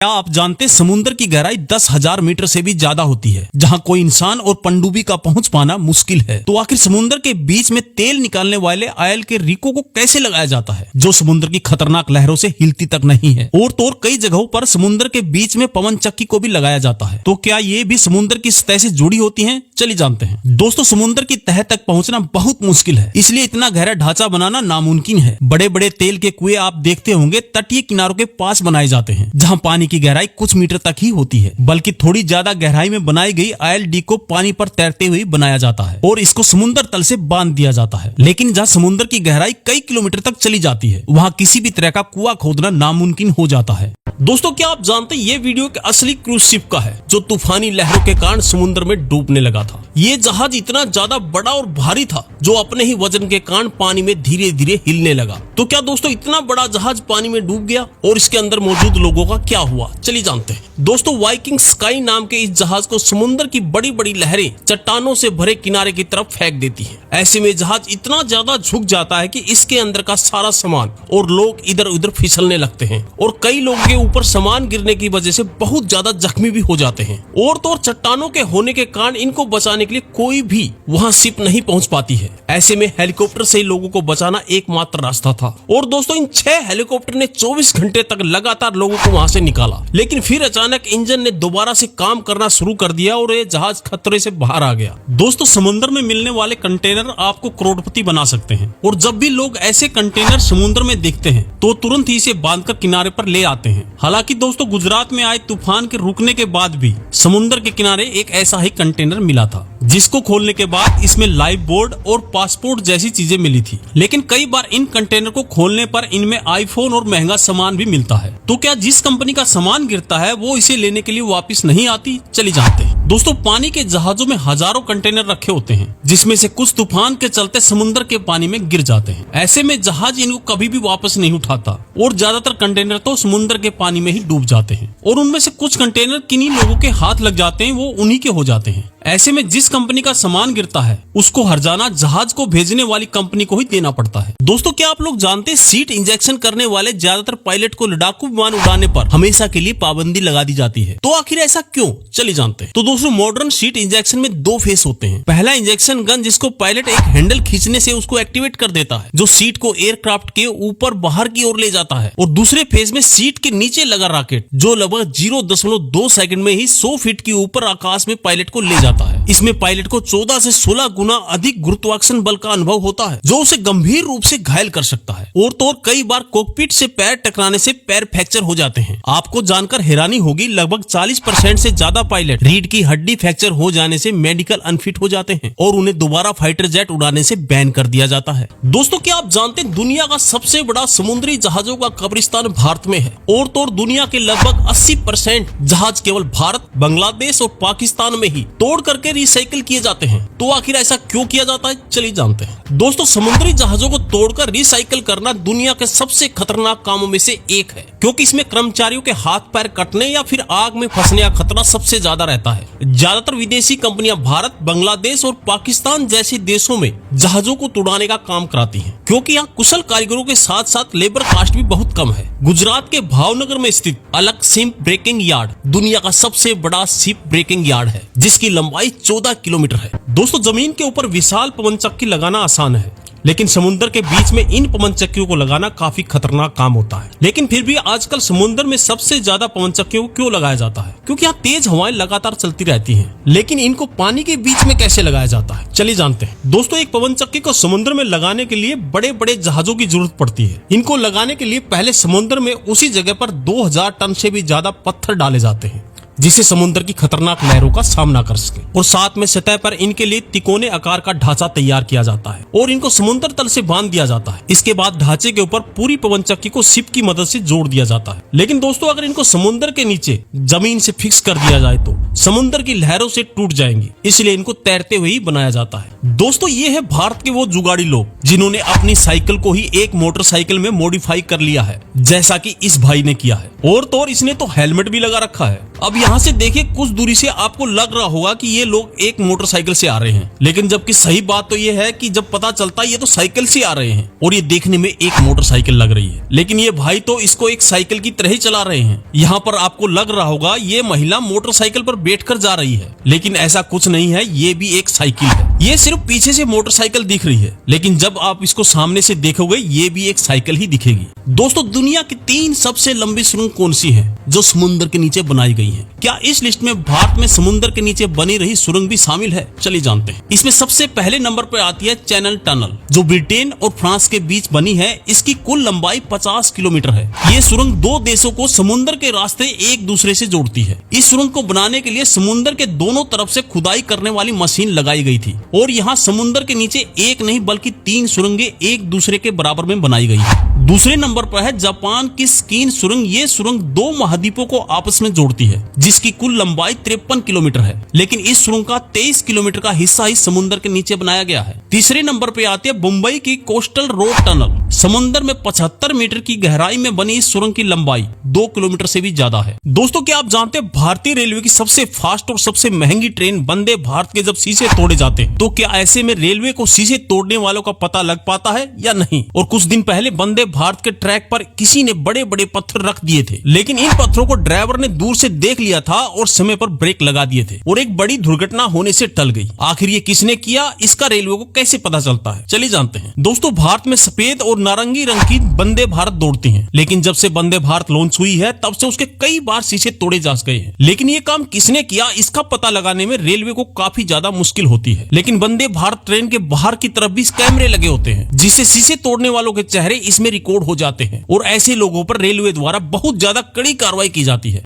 क्या आप जानते समुद्र की गहराई 10,000 मीटर से भी ज्यादा होती है, जहां कोई इंसान और पनडुब्बी का पहुंच पाना मुश्किल है। तो आखिर समुद्र के बीच में तेल निकालने वाले ऑयल के रिको को कैसे लगाया जाता है, जो समुद्र की खतरनाक लहरों से हिलती तक नहीं है। और तो और कई जगहों पर समुद्र के बीच में पवन चक्की को भी लगाया जाता है। तो क्या ये भी समुद्र की सतह से जुड़ी होती है? चलिए जानते हैं। दोस्तों, समुद्र की तह तक पहुंचना बहुत मुश्किल है, इसलिए इतना गहरा ढांचा बनाना नामुमकिन है। बड़े बड़े तेल के कुएं आप देखते होंगे तटीय किनारों के पास बनाए जाते हैं, जहां पानी की गहराई कुछ मीटर तक ही होती है। बल्कि थोड़ी ज्यादा गहराई में बनाई गई ऑयल डी को पानी पर तैरते हुए बनाया जाता है और इसको समुद्र तल से बांध दिया जाता है। लेकिन जहां समुद्र की गहराई कई किलोमीटर तक चली जाती है, वहां किसी भी तरह का कुआं खोदना नामुमकिन हो जाता है। दोस्तों, क्या आप जानते हैं ये वीडियो एक असली क्रूज शिप का है, जो तूफानी लहरों के कारण समुद्र में डूबने लगा था। ये जहाज इतना ज्यादा बड़ा और भारी था, जो अपने ही वजन के कारण पानी में धीरे धीरे हिलने लगा। तो क्या दोस्तों इतना बड़ा जहाज पानी में डूब गया और इसके अंदर मौजूद लोगों का क्या हुआ? चलिए जानते हैं। दोस्तों, वाइकिंग स्काई नाम के इस जहाज को समुद्र की बड़ी बड़ी लहरें चट्टानों से भरे किनारे की तरफ फेंक देती है। ऐसे में जहाज इतना ज्यादा झुक जाता है कि इसके अंदर का सारा सामान और लोग इधर उधर फिसलने लगते हैं और कई लोगों के ऊपर सामान गिरने की वजह से बहुत ज्यादा जख्मी भी हो जाते हैं। और तो और चट्टानों के होने के कारण इनको बचाने के लिए कोई भी वहां शिप नहीं पहुंच पाती है। ऐसे में हेलीकॉप्टर से लोगों को बचाना एकमात्र रास्ता था। और दोस्तों, इन 6 हेलीकॉप्टर ने 24 घंटे तक लगातार लोगों को वहां से निकाला, लेकिन फिर अचानक इंजन ने दोबारा से काम करना शुरू कर दिया और ये जहाज खतरे से बाहर आ गया। दोस्तों, समुद्र में मिलने वाले कंटेनर आपको करोड़पति बना सकते हैं, और जब भी लोग ऐसे कंटेनर समुद्र में देखते हैं तो तुरंत ही इसे बांधकर किनारे पर ले आते हैं। हालांकि दोस्तों, गुजरात में आए तूफान के रुकने के बाद भी समुद्र के किनारे एक ऐसा ही कंटेनर मिला था, जिसको खोलने के बाद इसमें लाइफ बोर्ड और पासपोर्ट जैसी चीजें मिली थी। लेकिन कई बार इन कंटेनर को खोलने पर इनमें आईफोन और महंगा सामान भी मिलता है। तो क्या जिस कंपनी का सामान गिरता है वो इसे लेने के लिए वापस नहीं आती? चलिए जानते हैं। दोस्तों, पानी के जहाजों में हजारों कंटेनर रखे होते हैं, जिसमें से कुछ तूफान के चलते समुद्र के पानी में गिर जाते हैं। ऐसे में जहाज इनको कभी भी वापस नहीं उठाता और ज्यादातर कंटेनर तो समुद्र के पानी में ही डूब जाते हैं। और उनमें से कुछ कंटेनर किन्हीं लोगों के हाथ लग जाते हैं, वो उन्हीं के हो जाते हैं। ऐसे में जिस कंपनी का सामान गिरता है उसको हर्जाना जहाज को भेजने वाली कंपनी को ही देना पड़ता है। दोस्तों, क्या आप लोग जानते हैं सीट इंजेक्शन करने वाले ज्यादातर पायलट को लड़ाकू विमान उड़ाने पर हमेशा के लिए पाबंदी लगा दी जाती है? तो आखिर ऐसा क्यों? चलिए जानते हैं। तो दोस्तों, मॉडर्न सीट इंजेक्शन में 2 फेस होते हैं। पहला इंजेक्शन गन, जिसको पायलट एक हैंडल खींचने से उसको एक्टिवेट कर देता है, जो सीट को एयरक्राफ्ट के ऊपर बाहर की ओर ले जाता है। और दूसरे फेज में सीट के नीचे लगा रॉकेट, जो लगभग 0.2 सेकंड में ही 100 फीट के ऊपर आकाश में पायलट को ले जाता है। इसमें पायलट को 14 से 16 गुना अधिक गुरुत्वाकर्षण बल का अनुभव होता है, जो उसे गंभीर रूप से घायल कर सकता है। और तो और कई बार कॉकपिट से पैर टकराने से पैर फ्रैक्चर हो जाते हैं। आपको जानकर हैरानी होगी, लगभग 40% से ज्यादा पायलट रीढ़ की हड्डी फ्रैक्चर हो जाने से मेडिकल अनफिट हो जाते हैं और उन्हें दोबारा फाइटर जेट उड़ाने से बैन कर दिया जाता है। दोस्तों, क्या आप जानते हैं दुनिया का सबसे बड़ा समुद्री जहाजों का कब्रिस्तान भारत में है? और तो और दुनिया के लगभग 80% जहाज केवल भारत, बांग्लादेश और पाकिस्तान में ही तोड़ करके रिसाइकिल किए जाते हैं। तो आखिर ऐसा क्यों किया जाता है? चलिए जानते हैं। दोस्तों, समुद्री जहाजों को तोड़कर रिसाइकिल करना दुनिया के सबसे खतरनाक कामों में से एक है, क्योंकि इसमें कर्मचारियों के हाथ पैर कटने या फिर आग में फंसने का खतरा सबसे ज्यादा रहता है। ज्यादातर विदेशी कंपनियां भारत, बांग्लादेश और पाकिस्तान जैसे देशों में जहाजों को तुड़ाने का काम कराती हैं, क्योंकि यहाँ कुशल कारीगरों के साथ साथ लेबर कास्ट भी बहुत कम है। गुजरात के भावनगर में स्थित अलग शिप ब्रेकिंग यार्ड दुनिया का सबसे बड़ा शिप ब्रेकिंग यार्ड है, जिसकी लंबाई 14 किलोमीटर है। दोस्तों, जमीन के ऊपर विशाल पवन चक्की लगाना आसान है, लेकिन समुद्र के बीच में इन पवन चक्कियों को लगाना काफी खतरनाक काम होता है। लेकिन फिर भी आजकल समुद्र में सबसे ज्यादा पवन चक्कियों को क्यों लगाया जाता है? क्योंकि यहाँ तेज हवाएं लगातार चलती रहती हैं। लेकिन इनको पानी के बीच में कैसे लगाया जाता है? चलिए जानते हैं। दोस्तों, एक पवन चक्की को समुद्र में लगाने के लिए बड़े बड़े जहाजों की जरूरत पड़ती है। इनको लगाने के लिए पहले समुद्र में उसी जगह पर 2000 टन से भी ज्यादा पत्थर डाले जाते हैं, जिसे समुद्र की खतरनाक लहरों का सामना कर सके। और साथ में सतह पर इनके लिए तिकोने आकार का ढांचा तैयार किया जाता है और इनको समुद्र तल से बांध दिया जाता है। इसके बाद ढांचे के ऊपर पूरी पवन चक्की को शिप की मदद से जोड़ दिया जाता है। लेकिन दोस्तों, अगर इनको समुद्र के नीचे जमीन से फिक्स कर दिया जाए तो समुद्र की लहरों से टूट जाएंगी, इसलिए इनको तैरते हुए ही बनाया जाता है। दोस्तों, ये है भारत के वो जुगाड़ी लोग जिन्होंने अपनी साइकिल को ही एक मोटरसाइकिल में मॉडिफाई कर लिया है, जैसा कि इस भाई ने किया है। और तो और इसने तो हेलमेट भी लगा रखा है। अब यहाँ से देखिए, कुछ दूरी से आपको लग रहा होगा कि ये लोग एक मोटरसाइकिल से आ रहे हैं, लेकिन जबकि सही बात तो ये है कि जब पता चलता है ये तो साइकिल से आ रहे हैं और ये देखने में एक मोटरसाइकिल लग रही है, लेकिन ये भाई तो इसको एक साइकिल की तरह ही चला रहे हैं। यहाँ पर आपको लग रहा होगा ये महिला मोटरसाइकिल पर बैठकर जा रही है, लेकिन ऐसा कुछ नहीं है, ये भी एक साइकिल है। ये सिर्फ पीछे से मोटरसाइकिल दिख रही है, लेकिन जब आप इसको सामने से देखोगे ये भी एक साइकिल ही दिखेगी। दोस्तों, दुनिया की 3 सबसे लंबी सुरंग कौन सी है जो समुद्र के नीचे बनाई गई है? क्या इस लिस्ट में भारत में समुद्र के नीचे बनी रही सुरंग भी शामिल है? चलिए जानते हैं। इसमें सबसे पहले नंबर पर आती है चैनल टनल, जो ब्रिटेन और फ्रांस के बीच बनी है। इसकी कुल लंबाई 50 किलोमीटर है। ये सुरंग 2 देशों को समुद्र के रास्ते एक दूसरे से जोड़ती है। इस सुरंग को बनाने के लिए समुद्र के दोनों तरफ से खुदाई करने वाली मशीन लगाई गई थी और यहाँ समुद्र के नीचे एक नहीं बल्कि 3 सुरंगें एक दूसरे के बराबर में बनाई गई है। दूसरे नंबर पर है जापान की स्कीन सुरंग। ये सुरंग 2 महाद्वीपों को आपस में जोड़ती है, जिसकी कुल लंबाई 53 किलोमीटर है, लेकिन इस सुरंग का 23 किलोमीटर का हिस्सा ही समुद्र के नीचे बनाया गया है। तीसरे नंबर पे आती है मुंबई की कोस्टल रोड टनल। समुद्र में 75 मीटर की गहराई में बनी इस सुरंग की लंबाई 2 किलोमीटर से भी ज्यादा है। दोस्तों, क्या आप जानते हैं भारतीय रेलवे की सबसे फास्ट और सबसे महंगी ट्रेन वंदे भारत के जब शीशे तोड़े जाते हैं तो क्या ऐसे में रेलवे को शीशे तोड़ने वालों का पता लग पाता है या नहीं? और कुछ दिन पहले वंदे भारत के ट्रैक पर किसी ने बड़े बड़े पत्थर रख दिए थे, लेकिन इन पत्थरों को ड्राइवर ने दूर से देख लिया था और समय पर ब्रेक लगा दिए थे और एक बड़ी दुर्घटना होने से टल गई। आखिर ये किसने किया, इसका रेलवे को कैसे पता चलता है? चलिए जानते हैं। दोस्तों, भारत में सफेद और नारंगी रंग की वंदे भारत दौड़ती हैं, लेकिन जब से वंदे भारत लॉन्च हुई है तब से उसके कई बार शीशे तोड़े जा गए हैं। लेकिन ये काम किसने किया, इसका पता लगाने में रेलवे को काफी ज्यादा मुश्किल होती है। लेकिन वंदे भारत ट्रेन के बाहर की तरफ भी कैमरे लगे होते हैं, जिससे शीशे तोड़ने वालों के चेहरे इसमें रिकॉर्ड हो जाते हैं और ऐसे लोगों पर रेलवे द्वारा बहुत ज्यादा कड़ी कार्रवाई की जाती है।